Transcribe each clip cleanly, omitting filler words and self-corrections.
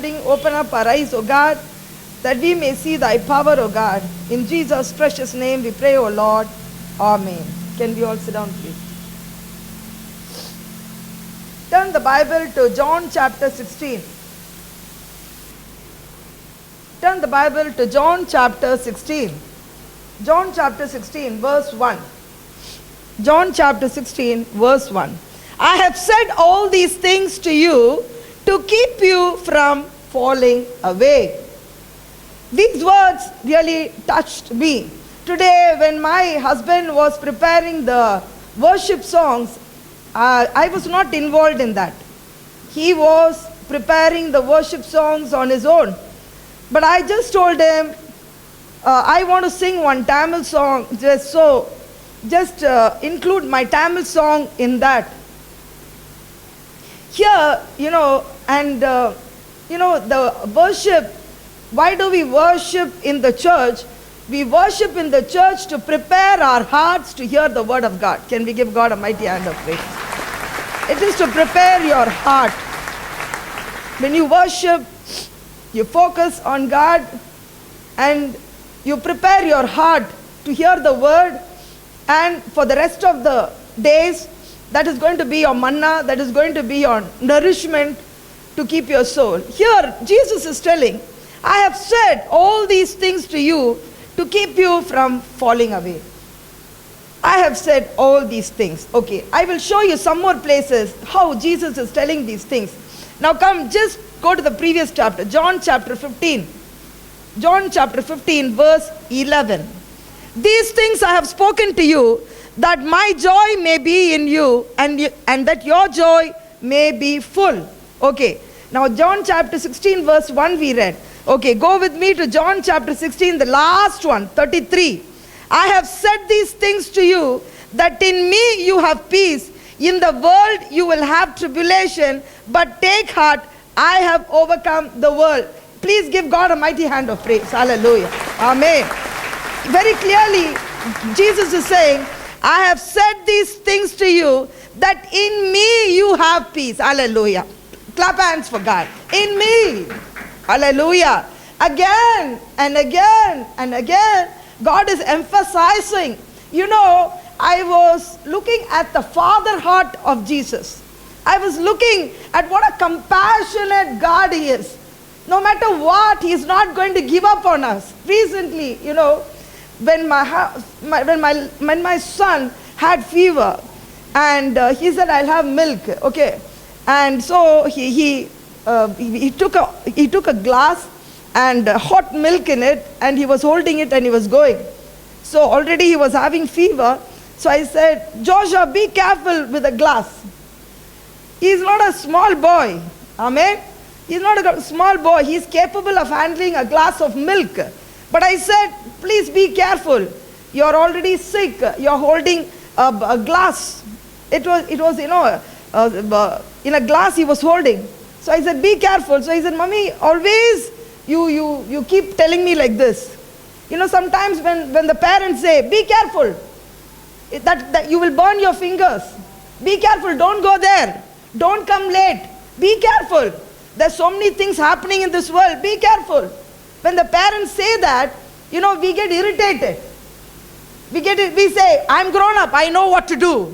understanding. Open up our eyes, O God, that we may see thy power, O God. In Jesus' precious name we pray, O Lord. Amen. Can we all sit down, please? Turn the Bible to John chapter 16. Turn the Bible to John chapter 16. John chapter 16, verse 1. John chapter 16, verse 1. I have said all these things to you to keep you from falling away. These words really touched me. Today, when my husband was preparing the worship songs, I was not involved in that. He was preparing the worship songs on his own. But I just told him, I want to sing one Tamil song, just include my Tamil song in that. Here, the worship, why do we worship in the church? We worship in the church to prepare our hearts to hear the word of God. Can we give God a mighty hand of praise? It is to prepare your heart. When you worship, you focus on God and you prepare your heart to hear the word, and for the rest of the days, that is going to be your manna, that is going to be your nourishment to keep your soul. Here, Jesus is telling, I have said all these things to you to keep you from falling away. I have said all these things. Okay, I will show you some more places how Jesus is telling these things. Now come, just go to the previous chapter, John chapter 15. John chapter 15, verse 11. These things I have spoken to you, that my joy may be in you, and that your joy may be full. Okay, now John chapter 16, verse 1 we read. Okay, go with me to John chapter 16, the last one, 33. I have said these things to you, that in me you have peace. In the world you will have tribulation, but take heart, I have overcome the world. Please give God a mighty hand of praise. Hallelujah. Amen. Very clearly, Jesus is saying, I have said these things to you, that in me you have peace. Hallelujah. Clap hands for God. In me. Hallelujah. Again and again and again, God is emphasizing. I was looking at the father heart of Jesus. I was looking at what a compassionate God he is. No matter what, he is not going to give up on us. Recently, when my son had fever, and he said, I'll have milk. Okay. And so he took a glass and hot milk in it, and he was holding it and he was going. So already he was having fever. So I said, Joshua, be careful with the glass. He's not a small boy. Amen. He's not a small boy. He's capable of handling a glass of milk. But I said, please be careful. You're already sick. You're holding a glass. It was in a glass he was holding. So I said, be careful. So he said, Mommy, always you keep telling me like this. Sometimes when the parents say, be careful, that you will burn your fingers. Be careful, don't go there. Don't come late. Be careful. There's so many things happening in this world. Be careful. When the parents say that, we get irritated. We say, I'm grown up, I know what to do.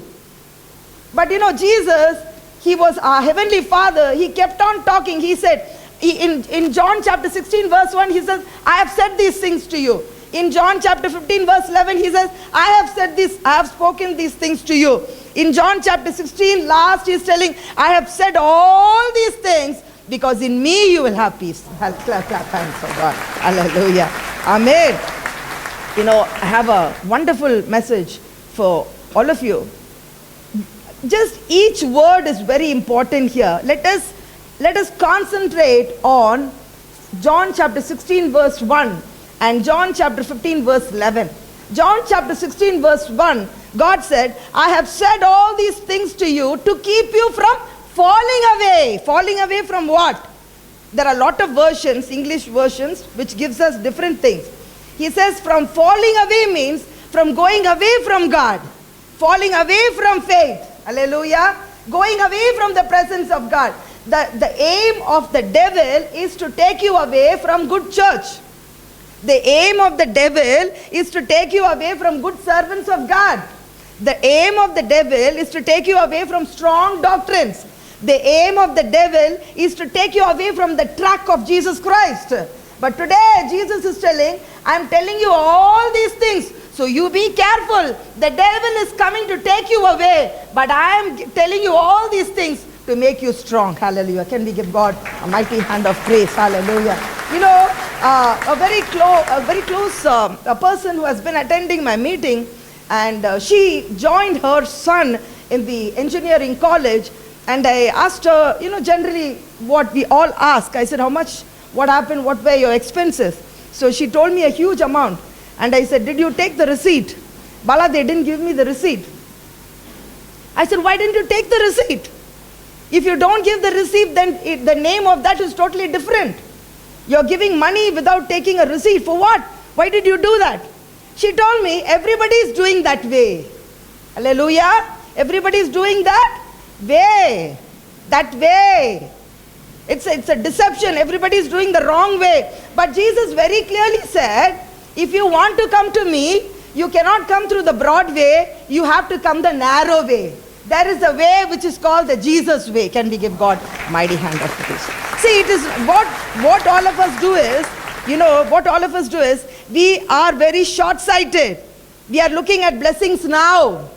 But Jesus, he was our heavenly Father. He kept on talking. He said, in John chapter 16, verse 1, he says, I have said these things to you. In John chapter 15, verse 11, he says, I have spoken these things to you. In John chapter 16, last he's telling, I have said all these things because in me you will have peace. Clap hands for God. Hallelujah. Amen. I have a wonderful message for all of you. Just each word is very important here. Let us concentrate on John chapter 16, verse 1. And John chapter 15, verse 11. John chapter 16, verse 1, God said, I have said all these things to you to keep you from falling away. Falling away from what? There are a lot of versions, English versions, which gives us different things. He says from falling away means from going away from God. Falling away from faith. Hallelujah. Going away from the presence of God. the aim of the devil is to take you away from good church. The aim of the devil is to take you away from good servants of God. The aim of the devil is to take you away from strong doctrines. The aim of the devil is to take you away from the track of Jesus Christ. But today, Jesus is telling, I'm telling you all these things. So you be careful. The devil is coming to take you away. But I am telling you all these things to make you strong. Hallelujah. Can we give God a mighty hand of praise? Hallelujah. You know, a very close a person who has been attending my meeting, and she joined her son in the engineering college. And I asked her, you know, generally what we all ask. I said, how much, what happened, what were your expenses? So she told me a huge amount. And I said, did you take the receipt? Bala, they didn't give me the receipt. I said, why didn't you take the receipt? If you don't give the receipt, then the name of that is totally different. You're giving money without taking a receipt. For what? Why did you do that? She told me, everybody is doing that way. Hallelujah. Everybody is doing that way. That way. It's a deception. Everybody is doing the wrong way. But Jesus very clearly said, if you want to come to me, you cannot come through the broad way. You have to come the narrow way. There is a way which is called the Jesus way. Can we give God a mighty hand of praise? See, it is what all of us do is, you know, what all of us do is, we are very short-sighted. We are looking at blessings now.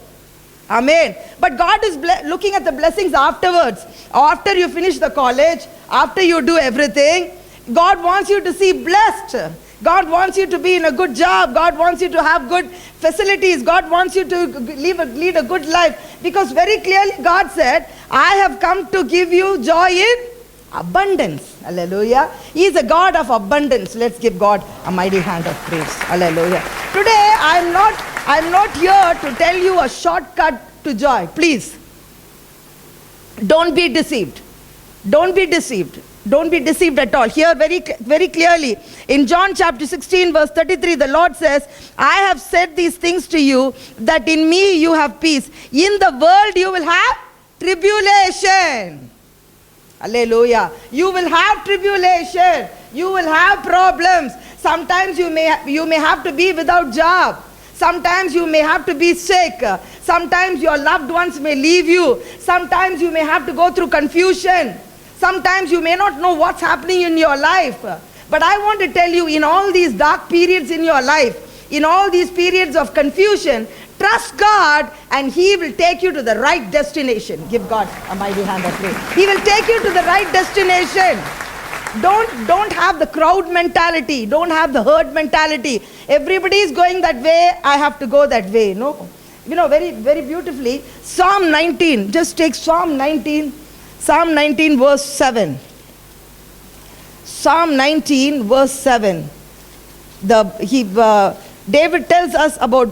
Amen. But God is looking at the blessings afterwards. After you finish the college, after you do everything, God wants you to see blessed. God wants you to be in a good job. God wants you to have good facilities. God wants you to lead a good life. Because very clearly God said, I have come to give you joy in abundance. Hallelujah. He is a God of abundance. Let's give God a mighty hand of praise. Hallelujah. Today, I'm not here to tell you a shortcut to joy. Please. Don't be deceived. Don't be deceived. Don't be deceived at all. Here very clearly, in John chapter 16 verse 33, the Lord says, I have said these things to you, that in me you have peace. In the world you will have tribulation. Hallelujah. You will have tribulation. You will have problems. Sometimes you may have to be without job. Sometimes you may have to be sick. Sometimes your loved ones may leave you. Sometimes you may have to go through confusion. Sometimes you may not know what's happening in your life. But I want to tell you, in all these dark periods in your life, in all these periods of confusion, trust God and He will take you to the right destination. Give God a mighty hand of praise. He will take you to the right destination. Don't have the crowd mentality. Don't have the herd mentality. Everybody is going that way, I have to go that way. No. You know, very, very beautifully, Psalm 19. Just take Psalm 19. Psalm 19 verse 7. Psalm 19 verse 7. David tells us about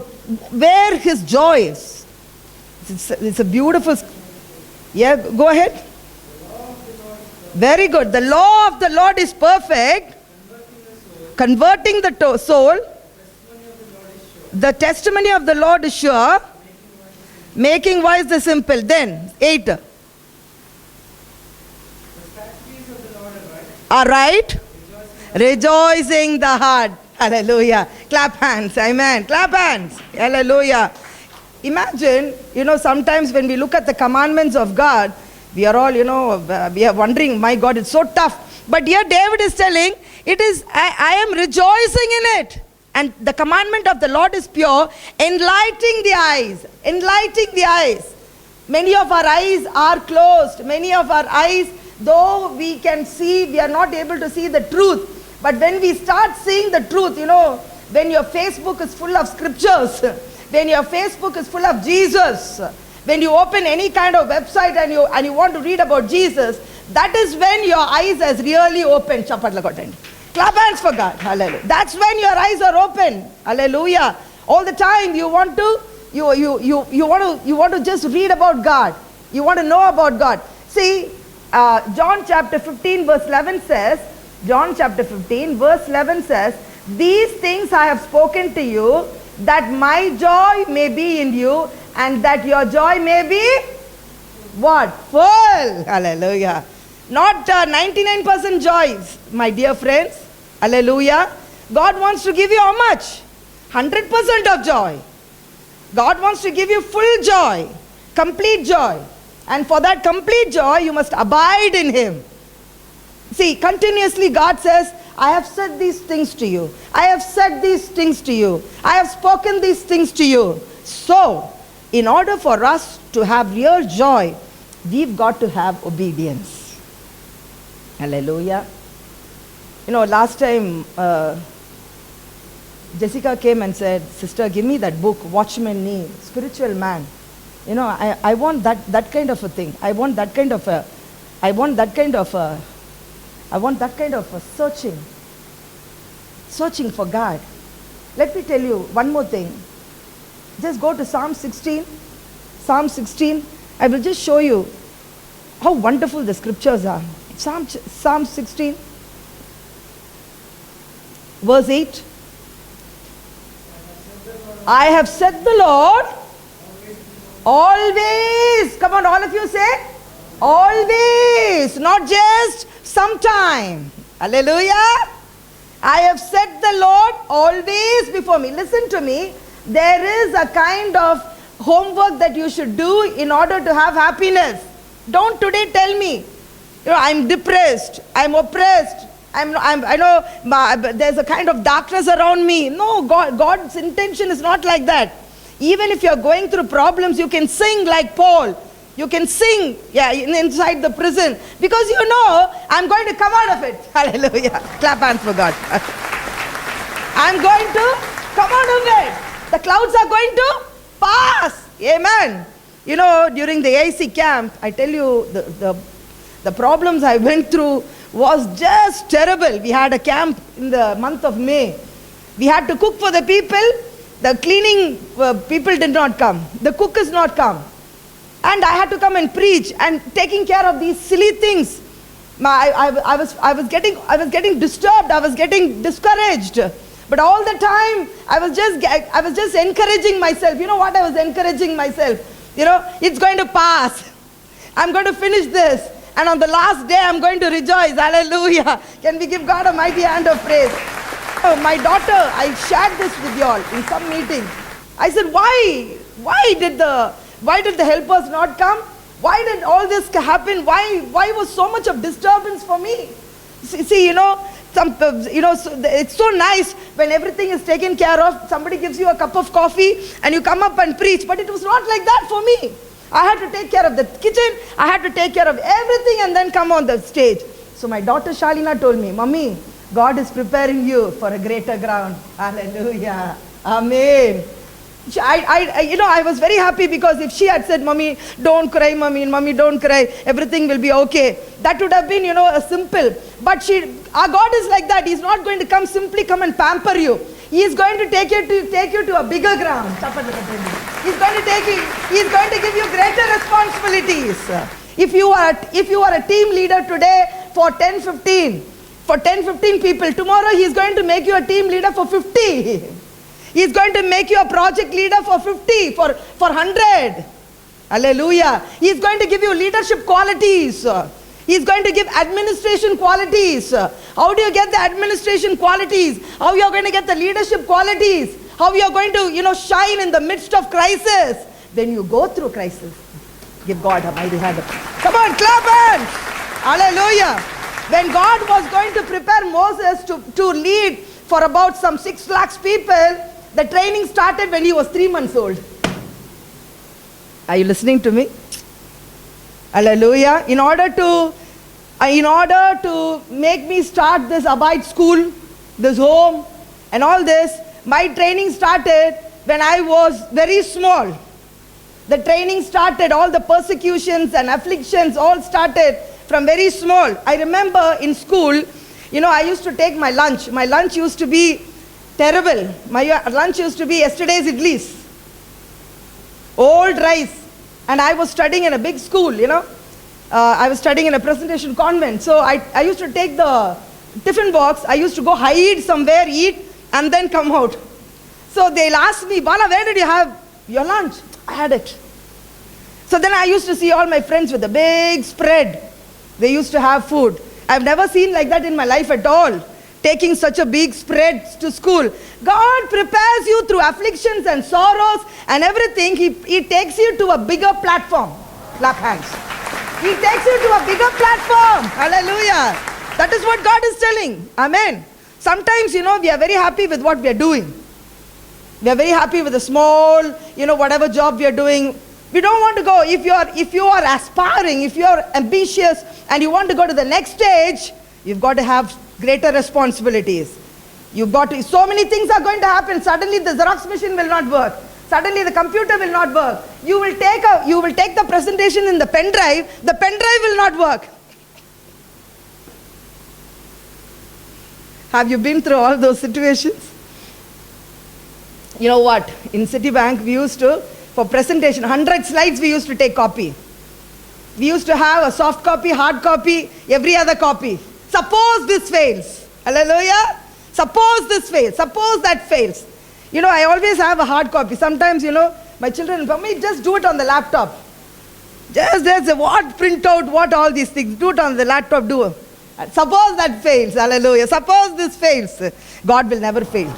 where his joy is. It's a beautiful. Yeah, go ahead. Very good. The law of the Lord is perfect, converting the soul. The testimony of the Lord is sure, making wise the simple. Then, 8. Are right, rejoicing the heart. Hallelujah. Clap hands. Amen. Clap hands. Hallelujah. Imagine, you know, sometimes when we look at the commandments of God, we are all, you know, we are wondering, my God, it's so tough. But here David is telling, I am rejoicing in it. And the commandment of the Lord is pure, enlightening the eyes. Enlightening the eyes. Many of our eyes are closed. Many of our eyes, though we can see, we are not able to see the truth. But when we start seeing the truth, you know, when your Facebook is full of scriptures, when your Facebook is full of Jesus, when you open any kind of website and you want to read about Jesus, that is when your eyes has really opened. Clap hands for God. Hallelujah. That's when your eyes are open. Hallelujah. All the time you want to just read about God. You want to know about God. See, John chapter 15 verse 11 says, John chapter 15 verse 11 says, these things I have spoken to you, that my joy may be in you, and that your joy may be what? Full. Hallelujah. Not 99% joys, my dear friends. Hallelujah. God wants to give you how much? 100% of joy. God wants to give you full joy, complete joy. And for that complete joy, you must abide in Him. See, continuously God says, I have said these things to you. I have said these things to you. I have spoken these things to you. So, in order for us to have real joy, we've got to have obedience. Hallelujah. You know, last time Jessica came and said, Sister, give me that book, Watchman Nee, Spiritual Man. You know, I want that kind of a thing. I want that kind of a searching for God. Let me tell you one more thing. Just go to Psalm 16. Psalm 16. I will just show you how wonderful the scriptures are. Psalm 16, verse 8. I have set the Lord always. Come on, all of you say always, not just sometime. Hallelujah. I have set the Lord always before me. Listen to me. There is a kind of homework that you should do in order to have happiness. Don't today tell me, you know, I'm depressed, I'm oppressed, I know there's a kind of darkness around me. No, God's intention is not like that. Even if you're going through problems, you can sing like Paul. You can sing, inside the prison. Because you know, I'm going to come out of it. Hallelujah. Clap hands for God. I'm going to come out of it. The clouds are going to pass. Amen. You know, during the AIC camp, I tell you, the problems I went through was just terrible. We had a camp in the month of May. We had to cook for the people. The cleaning people did not come. The cook has not come. And I had to come and preach and taking care of these silly things. I was getting disturbed. I was getting discouraged. But all the time, I was just encouraging myself. You know what I was encouraging myself? You know, it's going to pass. I'm going to finish this. And on the last day, I'm going to rejoice. Hallelujah. Can we give God a mighty hand of praise? Oh, my daughter, I shared this with you all in some meeting. I said, why did the helpers not come? Why did all this happen? Why was so much of disturbance for me? See, you know, it's so nice when everything is taken care of. Somebody gives you a cup of coffee and you come up and preach. But it was not like that for me. I had to take care of the kitchen. I had to take care of everything and then come on the stage. So my daughter Shalina told me, Mommy, God is preparing you for a greater ground. Hallelujah. Amen. I was very happy because if she had said, Mommy, don't cry, Mommy, don't cry, everything will be okay. That would have been, a simple. But our God is like that. He's not going to simply come and pamper you. He is going to take you to a bigger ground. He's going to give you greater responsibilities. If you are a team leader today for 10-15 people, tomorrow he is going to make you a team leader for 50. He's going to make you a project leader for 50, for 100. Hallelujah. He's going to give you leadership qualities. He's going to give administration qualities. How do you get the administration qualities? How you are going to get the leadership qualities? How you are going to, shine in the midst of crisis? When you go through crisis, give God a mighty hand. Come on, clap hands. Hallelujah. When God was going to prepare Moses to lead for about some 6 lakhs people, the training started when he was 3 months old. Are you listening to me? Hallelujah. In order to make me start this Abide school, this home, and all this, my training started when I was very small. The training started, all the persecutions and afflictions all started from very small. I remember in school, I used to take my lunch. My lunch used to be terrible. My lunch used to be yesterday's idlis, old rice. And I was studying in a big school, I was studying in a presentation convent. So I used to take the tiffin box. I used to go hide somewhere, eat, and then come out. So they'll ask me, Bala, where did you have your lunch? I had it. So then I used to see all my friends with a big spread they used to have food. I've never seen like that in my life at all. Taking such a big spread to school. God prepares you through afflictions and sorrows and everything. He takes you to a bigger platform. Clap hands. He takes you to a bigger platform. Hallelujah. That is what God is telling. Amen. Sometimes, we are very happy with what we are doing. We are very happy with the small, whatever job we are doing. We don't want to go. If you are aspiring, if you are ambitious and you want to go to the next stage, you've got to have greater responsibilities. So many things are going to happen. Suddenly the Xerox machine will not work. Suddenly the computer will not work. You will take the presentation in the pen drive. The pen drive will not work. Have you been through all those situations? You know what? In Citibank, we used to, for presentation, 100 slides we used to take copy. We used to have a soft copy, hard copy, every other copy. Suppose this fails. Hallelujah. Suppose this fails. Suppose that fails. I always have a hard copy. Sometimes, my children, for me, just do it on the laptop. Just what print out, what all these things. Do it on the laptop, do it. Suppose that fails. Hallelujah. Suppose this fails. God will never fail.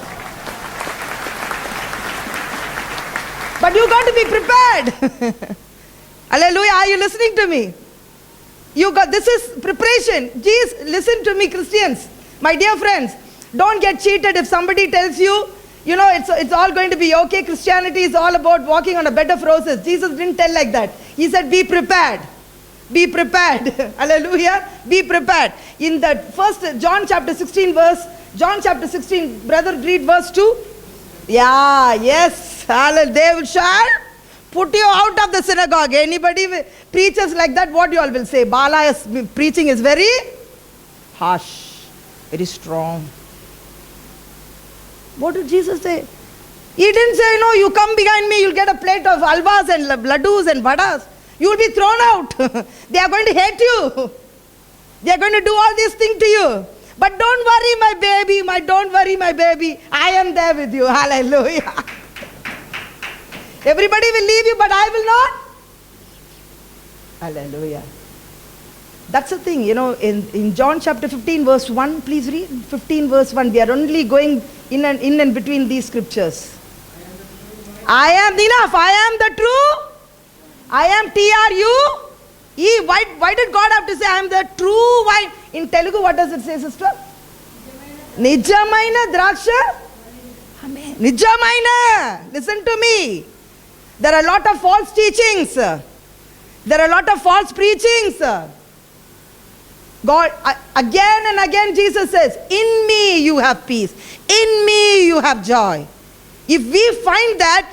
But you got to be prepared. Hallelujah. Are you listening to me? This is preparation. Jesus, listen to me, Christians. My dear friends, don't get cheated if somebody tells you, it's all going to be okay. Christianity is all about walking on a bed of roses. Jesus didn't tell like that. He said, be prepared. Be prepared. Hallelujah. Be prepared. In the first John chapter 16, brother, read verse 2. Yeah, yes. Hallelujah. They shall put you out of the synagogue. Anybody preaches like that, what you all will say? Bala's preaching is very harsh, very strong. What did Jesus say? He didn't say, you come behind me, you'll get a plate of alvas and laddus and vadas. You will be thrown out. They are going to hate you. They are going to do all these things to you. But don't worry, my baby. Don't worry, my baby. I am there with you. Hallelujah. Everybody will leave you, but I will not. Hallelujah. That's the thing, in John chapter 15 verse 1, please read. 15 verse 1. We are only going in and between these scriptures. I am enough. I am the true. I am TRU. Why did God have to say I am the true wine? In Telugu, what does it say, sister? Nijamaina draksha. Amen. Nijamaina. Listen to me. There are a lot of false teachings. There are a lot of false preachings. God, again and again Jesus says, in me you have peace. In me you have joy. If we find that,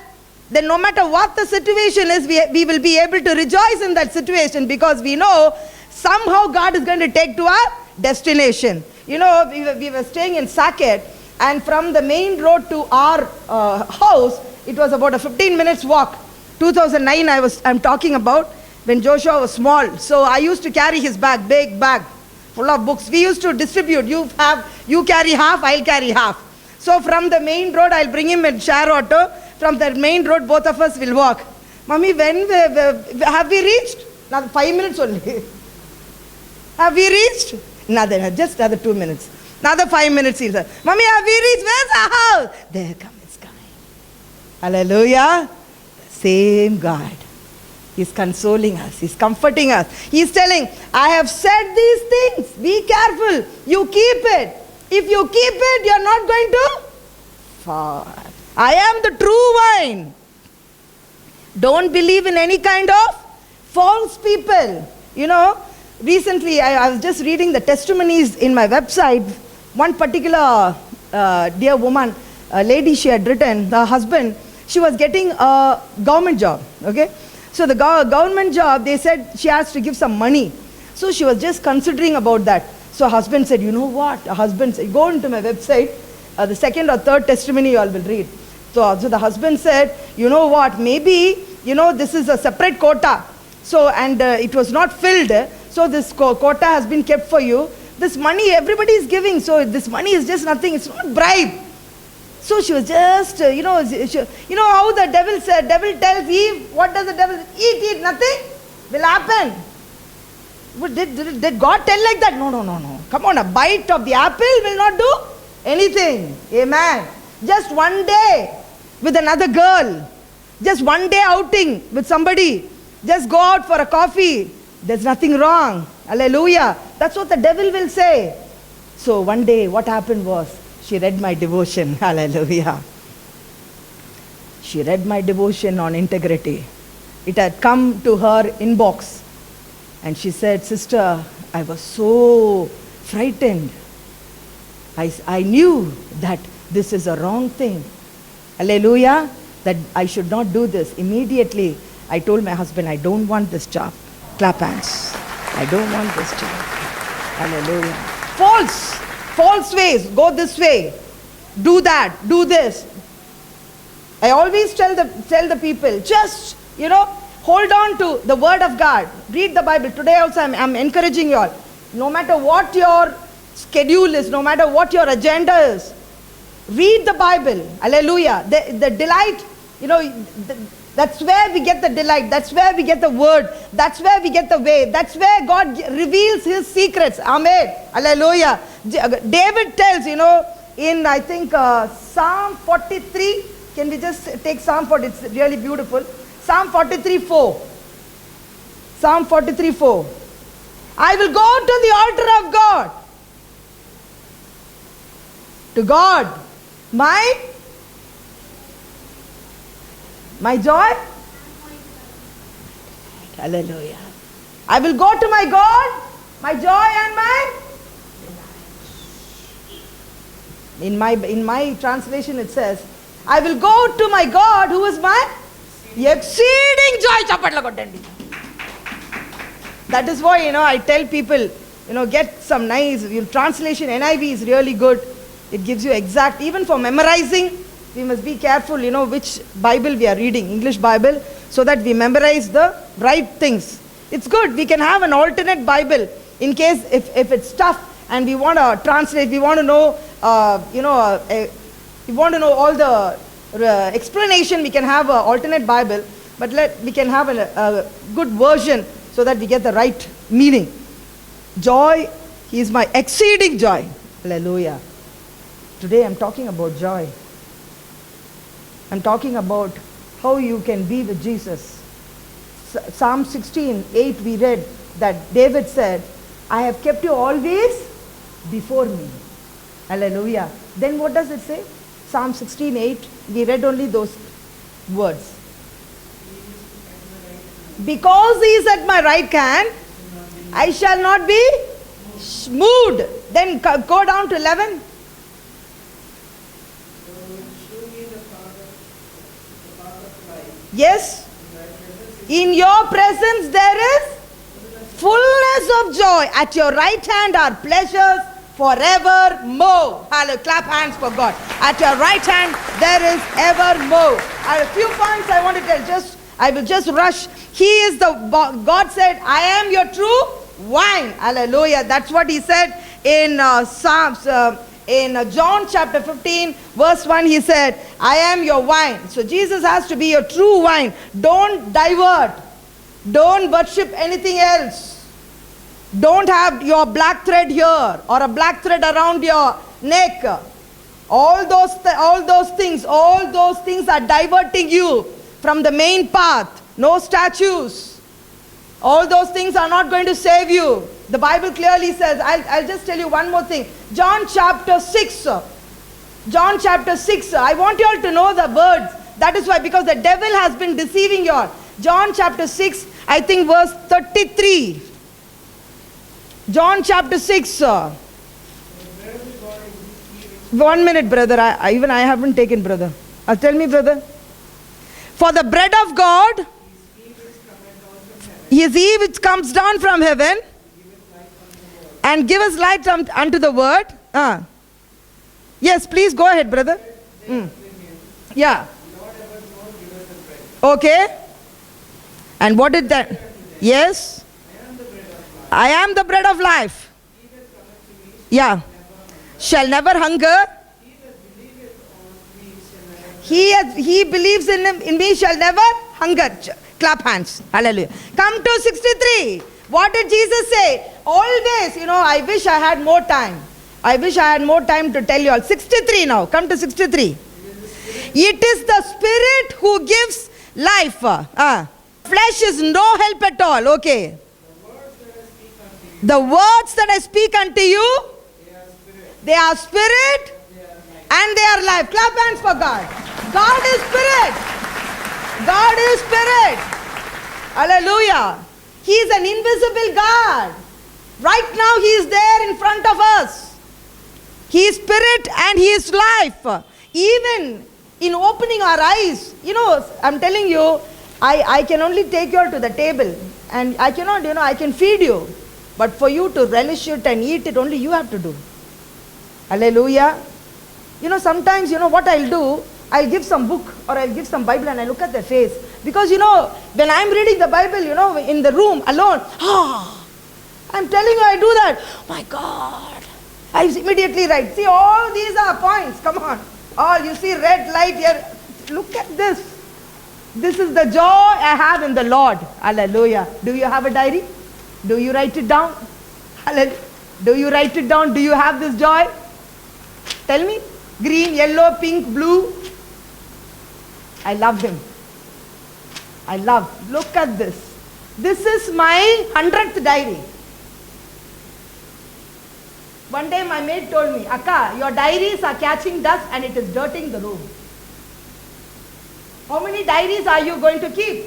then no matter what the situation is, we will be able to rejoice in that situation because we know somehow God is going to take to our destination. We were staying in Saket, and from the main road to our house, it was about a 15 minutes walk. 2009 I'm talking about, when Joshua was small. So I used to carry his bag, big bag, full of books. We used to distribute. You carry half, I'll carry half. So from the main road, I'll bring him in share auto. From the main road, both of us will walk. Mommy, when have we reached? Now 5 minutes only. Have we reached? Just another 2 minutes. Another 5 minutes. He'll say, Mommy, have we reached? Where's our house? There come, it's coming. Hallelujah. The same God. He's consoling us. He's comforting us. He's telling, I have said these things. Be careful. You keep it. If you keep it, you're not going to fall. I am the true vine. Don't believe in any kind of false people. Recently I was just reading the testimonies in my website. One particular dear woman, a lady, she had written, the husband, she was getting a government job. Okay. So the government job, they said she has to give some money. So she was just considering about that. So husband said, you know what? Husband said, go into my website. The second or third testimony you all will read. So the husband said, you know what? Maybe, this is a separate quota. So, and it was not filled. So this quota has been kept for you. This money everybody is giving. So this money is just nothing. It's not bribe. So she was just, how the devil said, devil tells Eve, what does the devil, eat, nothing will happen. Did God tell like that? No. Come on, a bite of the apple will not do anything. Amen. Just one day with another girl. Just one day outing with somebody. Just go out for a coffee. There's nothing wrong. Hallelujah. That's what the devil will say. So one day what happened was, she read my devotion. Hallelujah. She read my devotion on integrity. It had come to her inbox. And she said, "Sister, I was so frightened. I knew that this is a wrong thing. Hallelujah. That I should not do this." Immediately, I told my husband, "I don't want this job." Clap hands. I don't want this job. Hallelujah. False ways. Go this way. Do that. Do this. I always tell the people, just, hold on to the word of God. Read the Bible. Today also I'm encouraging you all. No matter what your schedule is, no matter what your agenda is, read the Bible. Hallelujah. The delight, that's where we get the delight. That's where we get the word. That's where we get the way. That's where God reveals his secrets. Amen. Hallelujah. David tells, in I think Psalm 43. Can we just take Psalm 40? It's really beautiful. Psalm 43:4. Psalm 43:4. I will go to the altar of God. To God. My joy. Hallelujah. I will go to my God, my joy and my. In my translation it says, I will go to my God who is my exceeding joy. Chapatla kottandi. That is why, I tell people, get some nice translation. NIV is really good. It gives you exact, even for memorizing, we must be careful, which Bible we are reading, English Bible, so that we memorize the right things. It's good. We can have an alternate Bible in case if it's tough and we want to translate, we want to know, we want to know all the explanation, we can have an alternate Bible, but we can have a good version so that we get the right meaning. Joy, he is my exceeding joy. Hallelujah. Today I'm talking about joy. I'm talking about how you can be with Jesus. Psalm 16:8 we read that David said, I have kept you always before me. Hallelujah. Then what does it say? Psalm 16:8. We read only those words. Because he is at my right hand, I shall not be moved. Then go down to 11. Yes. In your presence there is fullness of joy. At your right hand are pleasures forevermore. Hallelujah. Clap hands for God. At your right hand there is evermore. I have a few points I want to tell. I will just rush. He is God said, I am your true wine. Hallelujah. That's what he said in Psalms. In John chapter 15 verse 1 he said, I am your wine. So Jesus has to be your true wine. Don't divert. Don't worship anything else. Don't have your black thread here or a black thread around your neck. All those things are diverting you from the main path. No statues. All those things are not going to save you. The Bible clearly says, I'll just tell you one more thing. John chapter 6. John chapter 6. I want you all to know the words. That is why, because the devil has been deceiving you all. John chapter 6, I think verse 33. John chapter 6. 1 minute, brother. I haven't taken, brother. Tell me, brother. For the bread of God is he which comes down from heaven and giveth light unto the word. Yes, please go ahead, brother. Yeah. Okay. And what did that? Yes. I am the bread of life. Yeah. Shall never hunger. He believes in me shall never hunger. Clap hands. Hallelujah. Come to 63. What did Jesus say? Always, I wish I had more time. I wish I had more time to tell you all. 63 now. Come to 63. It is the Spirit who gives life. Flesh is no help at all. Okay. The words that I speak unto you, they are spirit and they are life. Clap hands for God. God is spirit. God is spirit. Hallelujah. He is an invisible God. Right now He is there in front of us. He is spirit and He is life. Even in opening our eyes, I'm telling you, I can only take you all to the table. And I cannot, I can feed you. But for you to relish it and eat it, only you have to do. Hallelujah. Sometimes, what I'll do, I'll give some book or I'll give some Bible and I look at their face. Because, when I'm reading the Bible, in the room alone, I'm telling you, I do that. Oh my God. I immediately write. See, all these are points. Come on. All you see red light here. Look at this. This is the joy I have in the Lord. Hallelujah. Do you have a diary? Do you write it down? Hallelujah. Do you write it down? Do you have this joy? Tell me. Green, yellow, pink, blue. I love Him. I love. Look at this. This is my 100th diary. One day my maid told me, Akka, your diaries are catching dust and it is dirtying the room. How many diaries are you going to keep?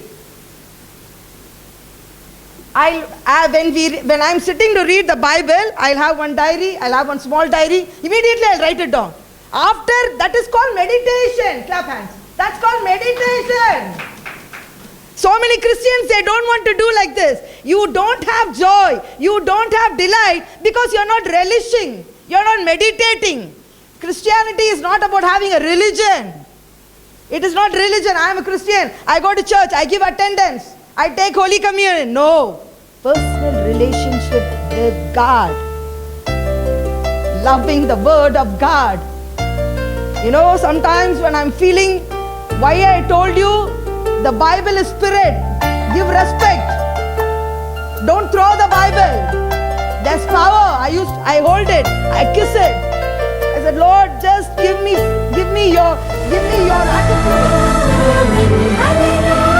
When I'm sitting to read the Bible, I'll have one diary, I'll have one small diary. Immediately I'll write it down. After, that is called meditation. Clap hands. That's called meditation. So many Christians, they don't want to do like this. You don't have joy. You don't have delight because you're not relishing. You're not meditating. Christianity is not about having a religion. It is not religion. I am a Christian. I go to church. I give attendance. I take Holy Communion. No. Personal relationship with God. Loving the Word of God. Sometimes when I'm feeling, why I told you, the Bible is spirit. Give respect. Don't throw the Bible. There's power. I hold it. I kiss it. I said, Lord, just give me your attitude.